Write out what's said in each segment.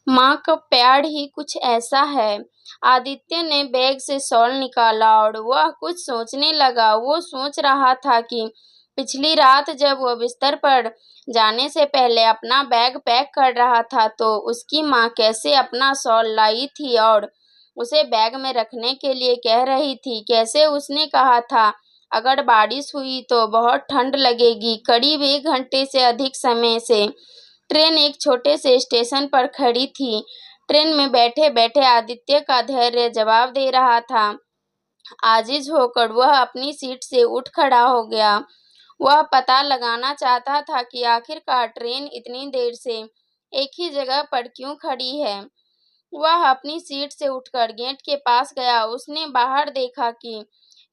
माँ का प्यार ही कुछ ऐसा है। आदित्य ने बैग से शॉल निकाला और वह कुछ सोचने लगा। वो सोच रहा था कि पिछली रात जब वह बिस्तर पर जाने से पहले अपना बैग पैक कर रहा था तो उसकी माँ कैसे अपना शॉल लाई थी और उसे बैग में रखने के लिए कह रही थी। कैसे उसने कहा था अगर बारिश हुई तो बहुत ठंड लगेगी। करीब 1 घंटे से अधिक समय से ट्रेन एक छोटे से स्टेशन पर खड़ी थी। ट्रेन में बैठे बैठे आदित्य का धैर्य जवाब दे रहा था। आजिज होकर वह अपनी सीट से उठ खड़ा हो गया। वह पता लगाना चाहता था कि आखिरकार ट्रेन इतनी देर से एक ही जगह पर क्यों खड़ी है। वह अपनी सीट से उठकर गेट के पास गया। उसने बाहर देखा कि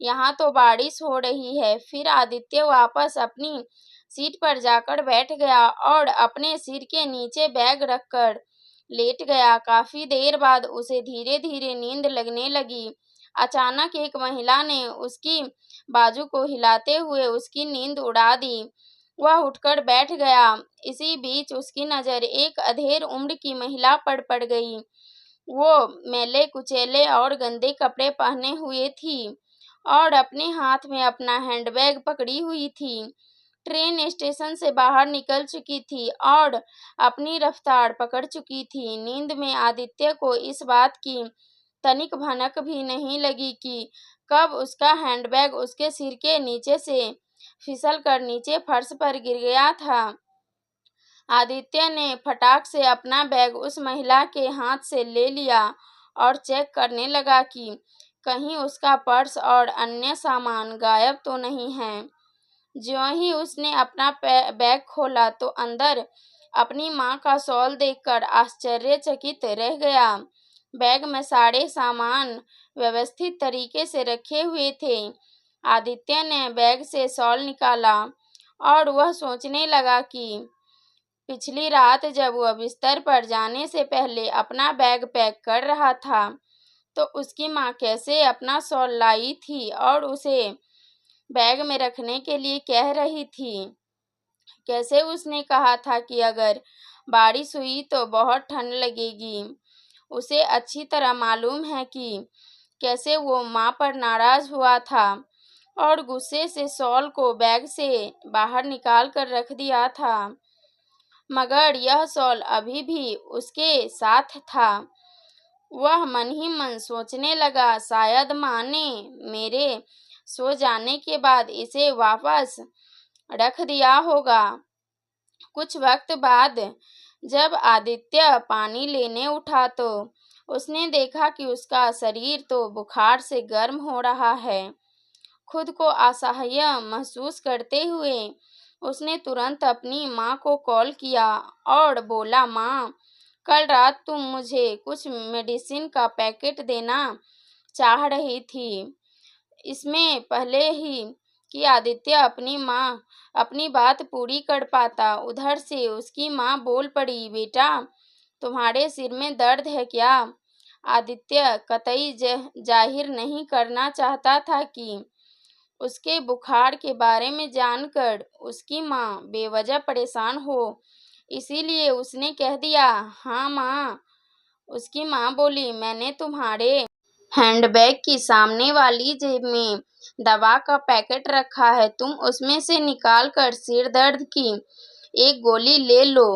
यहाँ तो बारिश हो रही है। फिर आदित्य वापस अपनी सीट पर जाकर बैठ गया और अपने सिर के नीचे बैग रखकर लेट गया। काफी देर बाद उसे धीरे धीरे नींद लगने लगी। अचानक एक महिला ने उसकी बाजू को हिलाते हुए उसकी नींद उड़ा दी। वह उठकर बैठ गया। इसी बीच उसकी नजर एक अधेड़ उम्र की महिला पर पड़ गई। वो मैले कुचेले और गंदे कपड़े पहने हुए थी और अपने हाथ में अपना हैंडबैग पकड़ी हुई थी। ट्रेन स्टेशन से बाहर निकल चुकी थी और अपनी रफ्तार पकड़ चुकी थी। नींद में आदित्य को इस बात की तनिक भनक भी नहीं लगी कि कब उसका हैंडबैग उसके सिर के नीचे से फिसलकर नीचे फर्श पर गिर गया था। आदित्य ने फटाक से अपना बैग उस महिला के हाथ से ले लिया और चेक करने लगा कि कहीं उसका पर्स और अन्य सामान गायब तो नहीं है। ज्यों ही उसने अपना बैग खोला तो अंदर अपनी माँ का शॉल देखकर आश्चर्यचकित रह गया। बैग में सारे सामान व्यवस्थित तरीके से रखे हुए थे। आदित्य ने बैग से शॉल निकाला और वह सोचने लगा कि पिछली रात जब वह बिस्तर पर जाने से पहले अपना बैग पैक कर रहा था तो उसकी माँ कैसे अपना शॉल लाई थी और उसे बैग में रखने के लिए कह रही थी। कैसे उसने कहा था कि अगर बारिश हुई तो बहुत ठंड लगेगी। उसे अच्छी तरह मालूम है कि कैसे वो माँ पर नाराज हुआ था और गुस्से से शॉल को बैग से बाहर निकाल कर रख दिया था, मगर यह शॉल अभी भी उसके साथ था। वह मन ही मन सोचने लगा, शायद माँ ने मेरे सो जाने के बाद इसे वापस रख दिया होगा। कुछ वक्त बाद जब आदित्य पानी लेने उठा तो उसने देखा कि उसका शरीर तो बुखार से गर्म हो रहा है। खुद को असहाय महसूस करते हुए उसने तुरंत अपनी माँ को कॉल किया और बोला, माँ, कल रात तुम मुझे कुछ मेडिसिन का पैकेट देना चाह रही थी। इसमें पहले ही कि आदित्य अपनी बात पूरी कर पाता, उधर से उसकी माँ बोल पड़ी, बेटा, तुम्हारे सिर में दर्द है क्या? आदित्य कतई जाहिर नहीं करना चाहता था कि उसके बुखार के बारे में जानकर उसकी माँ बेवजह परेशान हो, इसीलिए उसने कह दिया, हाँ माँ। उसकी माँ बोली, मैंने तुम्हारे हैंडबैग की सामने वाली जेब में दवा का पैकेट रखा है, तुम उसमें से निकाल कर सिर दर्द की एक गोली ले लो।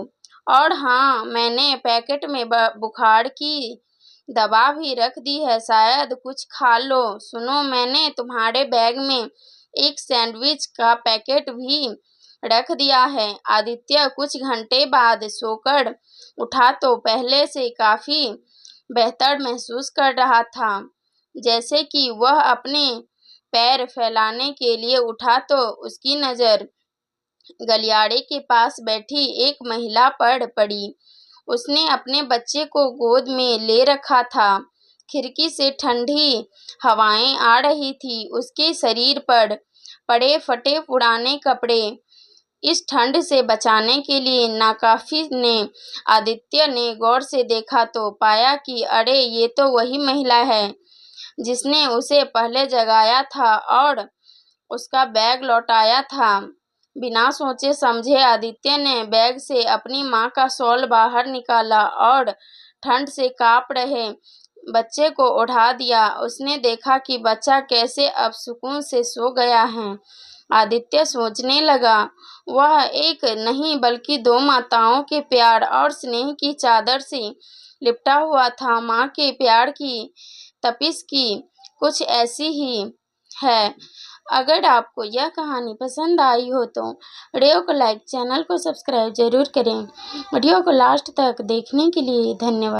और हाँ, मैंने पैकेट में बुखार की दवा भी रख दी है, शायद कुछ खा लो। सुनो, मैंने तुम्हारे बैग में एक सैंडविच का पैकेट भी रख दिया है। आदित्य कुछ घंटे बाद सोकर उठा तो पहले से काफी बेहतर महसूस कर रहा था। जैसे कि वह अपने पैर फैलाने के लिए उठा तो उसकी नजर गलियारे के पास बैठी एक महिला पर पड़ी। उसने अपने बच्चे को गोद में ले रखा था। खिड़की से ठंडी हवाएं आ रही थी। उसके शरीर पर पड़े फटे पुराने कपड़े इस ठंड से बचाने के लिए नाकाफी ने। आदित्य ने गौर से देखा तो पाया कि अरे, ये तो वही महिला है जिसने उसे पहले जगाया था और उसका बैग लौटाया था। बिना सोचे समझे आदित्य ने बैग से अपनी माँ का शॉल बाहर निकाला और ठंड से काँप रहे बच्चे को उठा दिया। उसने देखा कि बच्चा कैसे अब सुकून से सो गया है। आदित्य सोचने लगा, वह एक नहीं बल्कि 2 माताओं के प्यार और स्नेह की चादर से लिपटा हुआ था। माँ के प्यार की तपिश की कुछ ऐसी ही है। अगर आपको यह कहानी पसंद आई हो तो वीडियो को लाइक, चैनल को सब्सक्राइब जरूर करें। वीडियो को लास्ट तक देखने के लिए धन्यवाद।